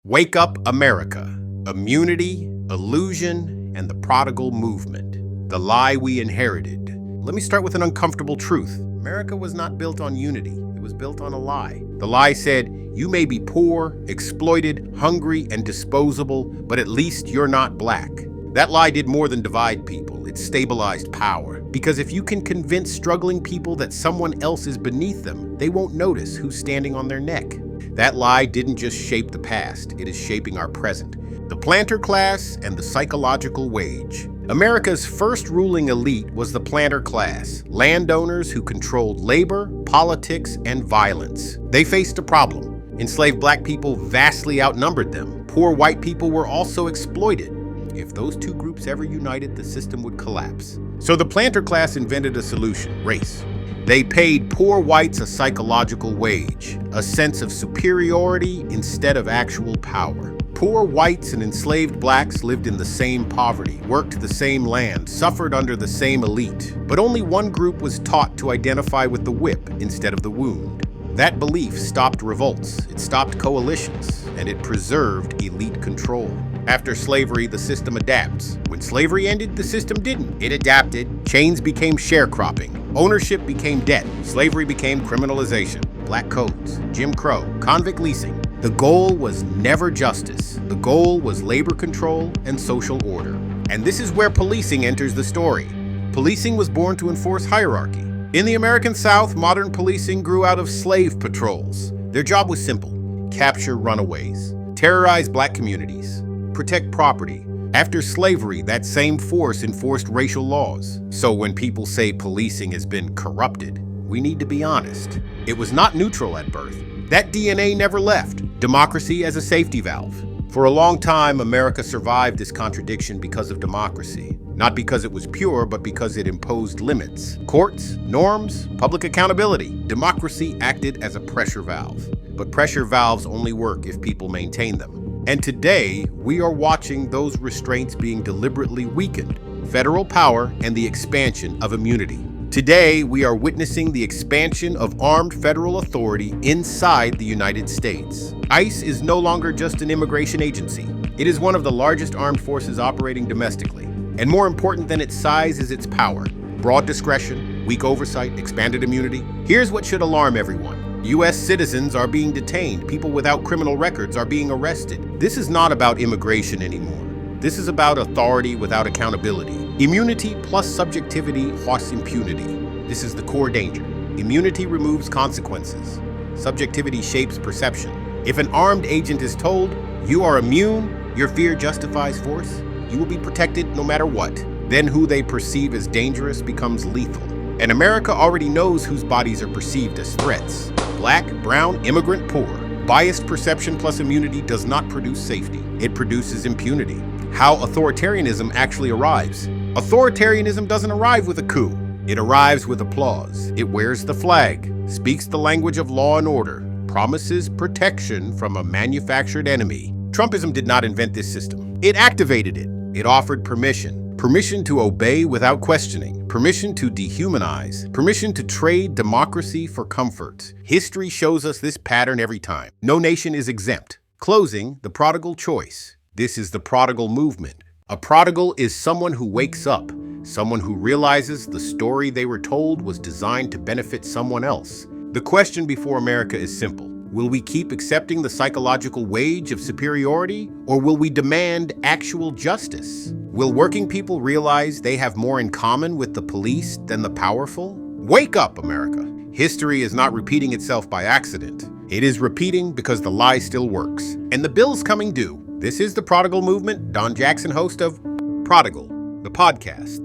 Wake Up America, Immunity, Illusion, and the Prodigal Movement. The lie we inherited. Let me start with an uncomfortable truth. America was not built on unity. It was built on a lie. The lie said, you may be poor, exploited, hungry, and disposable, but at least you're not black. That lie did more than divide people. It stabilized power. Because if you can convince struggling people that someone else is beneath them, they won't notice who's standing on their neck. That lie didn't just shape the past, it is shaping our present. The planter class and the psychological wage. America's first ruling elite was the planter class, landowners who controlled labor, politics, and violence. They faced a problem. Enslaved black people vastly outnumbered them. Poor white people were also exploited. If those two groups ever united, the system would collapse. So the planter class invented a solution: race. They paid poor whites a psychological wage, a sense of superiority instead of actual power. Poor whites and enslaved blacks lived in the same poverty, worked the same land, suffered under the same elite. But only one group was taught to identify with the whip instead of the wound. That belief stopped revolts, it stopped coalitions, and it preserved elite control. After slavery, the system adapts. When slavery ended, the system didn't. It adapted. Chains became sharecropping. Ownership became debt. Slavery became criminalization. Black codes, Jim Crow, convict leasing. The goal was never justice. The goal was labor control and social order. And this is where policing enters the story. Policing was born to enforce hierarchy. In the American South, modern policing grew out of slave patrols. Their job was simple: capture runaways, terrorize black communities, protect property. After slavery, that same force enforced racial laws. So when people say policing has been corrupted, we need to be honest. It was not neutral at birth. That DNA never left. Democracy as a safety valve. For a long time, America survived this contradiction because of democracy. Not because it was pure, but because it imposed limits. Courts, norms, public accountability. Democracy acted as a pressure valve. But pressure valves only work if people maintain them. And today, we are watching those restraints being deliberately weakened. Federal power and the expansion of immunity. Today, we are witnessing the expansion of armed federal authority inside the United States. ICE is no longer just an immigration agency. It is one of the largest armed forces operating domestically. And more important than its size is its power. Broad discretion, weak oversight, expanded immunity. Here's what should alarm everyone. U.S. citizens are being detained. People without criminal records are being arrested. This is not about immigration anymore. This is about authority without accountability. Immunity plus subjectivity plus impunity. This is the core danger. Immunity removes consequences. Subjectivity shapes perception. If an armed agent is told, you are immune, your fear justifies force, you will be protected no matter what. Then who they perceive as dangerous becomes lethal. And America already knows whose bodies are perceived as threats. Black, brown, immigrant, poor. Biased perception plus immunity does not produce safety. It produces impunity. How authoritarianism actually arrives. Authoritarianism doesn't arrive with a coup. It arrives with applause. It wears the flag, speaks the language of law and order, promises protection from a manufactured enemy. Trumpism did not invent this system. It activated it. It offered permission. Permission to obey without questioning. Permission to dehumanize. Permission to trade democracy for comfort. History shows us this pattern every time. No nation is exempt. Closing, the prodigal choice. This is the prodigal movement. A prodigal is someone who wakes up, someone who realizes the story they were told was designed to benefit someone else. The question before America is simple. Will we keep accepting the psychological wage of superiority, or will we demand actual justice? Will working people realize they have more in common with the police than the powerful? Wake up, America. History is not repeating itself by accident. It is repeating because the lie still works. And the bill's coming due. This is the Prodigal Movement. Don Jackson, host of Prodigal, the podcast.